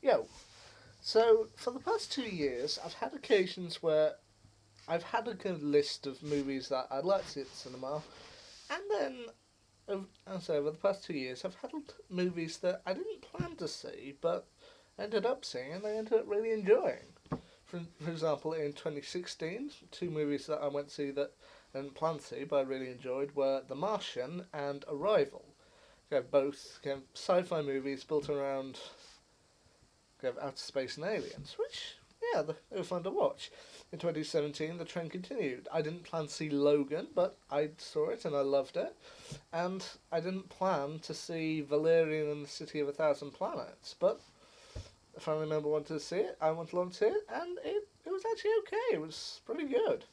Yo, so for the past 2 years, I've had occasions where I've had a good list of movies that I'd like to see at the cinema, and then, over the past 2 years, I've had movies that I didn't plan to see, but ended up seeing and I ended up really enjoying. For example, in 2016, two movies that I went to see that I didn't plan to see but I really enjoyed were The Martian and Arrival. Both sci-fi movies built around outer space and aliens, which, yeah, they were fun to watch. In 2017, the trend continued. I didn't plan to see Logan, but I saw it and I loved it. And I didn't plan to see Valerian and the City of a Thousand Planets, but a family member wanted to see it, I wanted to see it, and it was actually okay. It was pretty good.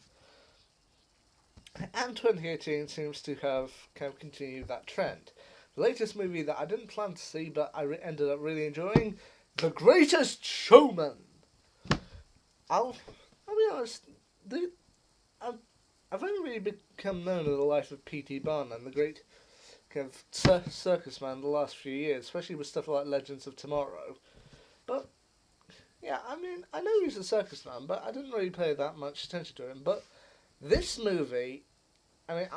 And 2018 seems to have kind of continued that trend. The latest movie that I didn't plan to see, but ended up really enjoying, The Greatest Showman. I'll, I'll be honest, the, I've, I've only really become known of the life of P.T. Barnum, the great kind of circus man, the last few years, especially with stuff like Legends of Tomorrow. But yeah, I mean, I know he's a circus man, but I didn't really pay that much attention to him. But this movie, I mean,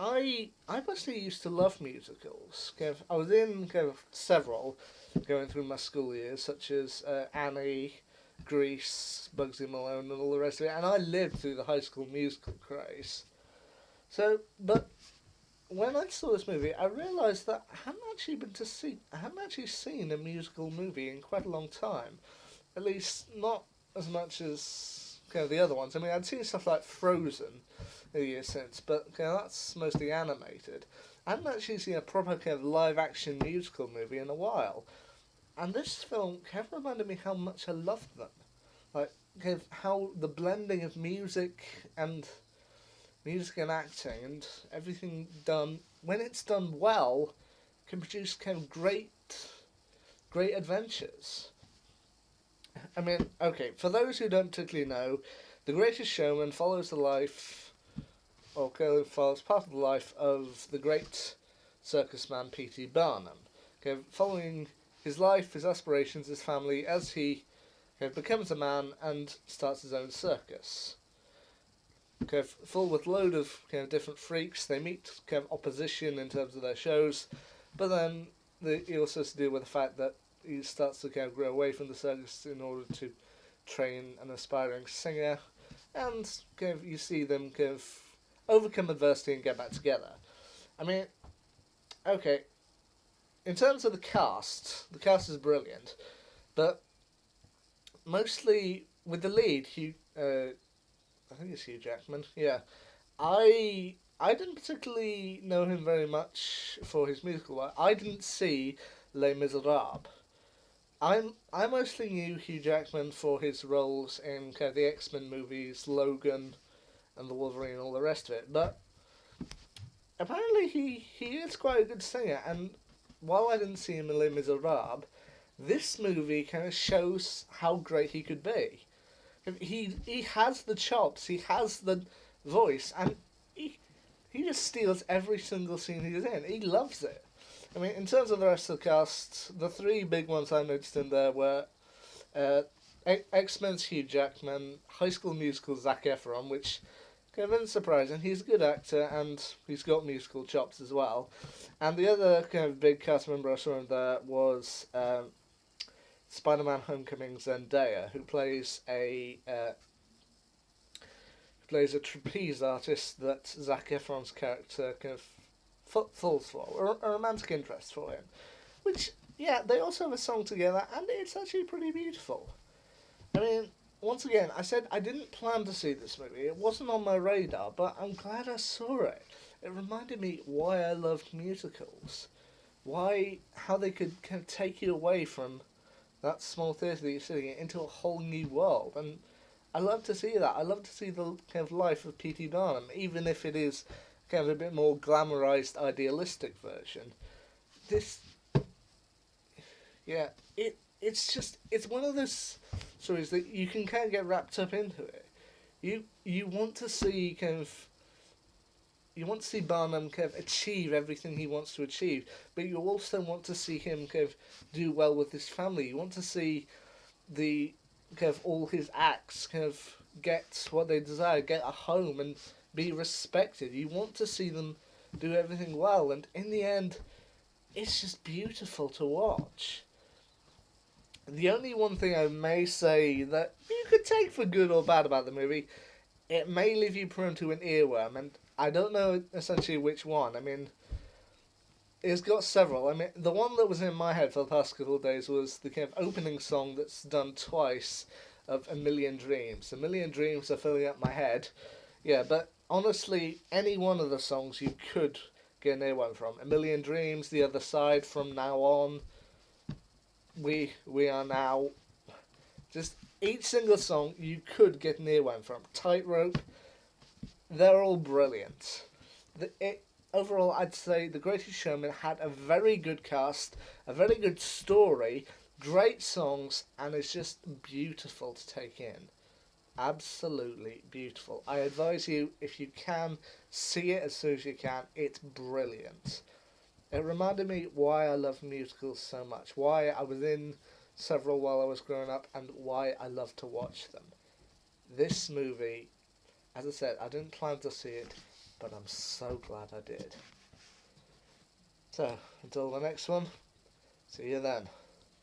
I personally used to love musicals. I was in several going through my school years, such as Annie, Grease, Bugsy Malone, and all the rest of it. And I lived through the High School Musical craze. So, but when I saw this movie, I realised that I hadn't actually seen a musical movie in quite a long time. At least not as much as the other ones. I mean, I'd seen stuff like Frozen a year since, but that's mostly animated. I hadn't actually seen a proper live action musical movie in a while, and this film reminded me how much I loved them. Like how the blending of music and acting and everything done when it's done well can produce great adventures. I mean, okay, for those who don't particularly know, The Greatest Showman follows the life, or follows part of the life of the great circus man P.T. Barnum. Following his life, his aspirations, his family, as he becomes a man and starts his own circus. Full with load of different freaks. They meet opposition in terms of their shows, but then he also has to deal with the fact that he starts to grow away from the circus in order to train an aspiring singer, and you see them overcome adversity and get back together. I mean, okay, in terms of the cast is brilliant, but mostly with the lead, I think it's Hugh Jackman. Yeah, I didn't particularly know him very much for his musical work. I didn't see Les Miserables. I mostly knew Hugh Jackman for his roles in the X-Men movies, Logan, and the Wolverine, and all the rest of it. But apparently he is quite a good singer. And while I didn't see him in Les Miserables, this movie shows how great he could be. He has the chops, he has the voice, and he just steals every single scene he's in. He loves it. I mean, in terms of the rest of the cast, the three big ones I noticed in there were X-Men's Hugh Jackman, High School Musical Zac Efron, which isn't surprising. He's a good actor and he's got musical chops as well. And the other big cast member I saw in there was Spider-Man: Homecoming Zendaya, who plays a trapeze artist that Zac Efron's character falls for, or a romantic interest for him. Which, yeah, they also have a song together, and it's actually pretty beautiful. I mean, once again, I said I didn't plan to see this movie. It wasn't on my radar, but I'm glad I saw it. It reminded me why I loved musicals. How they could take you away from that small theatre that you're sitting in into a whole new world. And I love to see that. I love to see the life of P.T. Barnum, even if it is a bit more glamorized, idealistic version. This, yeah, it's one of those stories that you can get wrapped up into it. You want to see Barnum achieve everything he wants to achieve, but you also want to see him do well with his family. You want to see the kind of all his acts kind of get what they desire, get a home and be respected. You want to see them do everything well, and in the end, it's just beautiful to watch. The only one thing I may say that you could take for good or bad about the movie, it may leave you prone to an earworm, and I don't know essentially which one. I mean, it's got several. I mean, the one that was in my head for the past couple of days was the kind of opening song that's done twice of A Million Dreams. A Million Dreams are filling up my head. Yeah, but honestly, any one of the songs you could get an earworm from. A Million Dreams, The Other Side, From Now On, We Are Now. Just each single song you could get an earworm from. Tightrope, they're all brilliant. Overall, I'd say The Greatest Showman had a very good cast, a very good story, great songs, and it's just beautiful to take in. Absolutely beautiful. I advise you, if you can, see it as soon as you can. It's brilliant. It reminded me why I love musicals so much, why I was in several while I was growing up, and why I love to watch them. This movie, as I said, I didn't plan to see it, but I'm so glad I did. So, until the next one, see you then.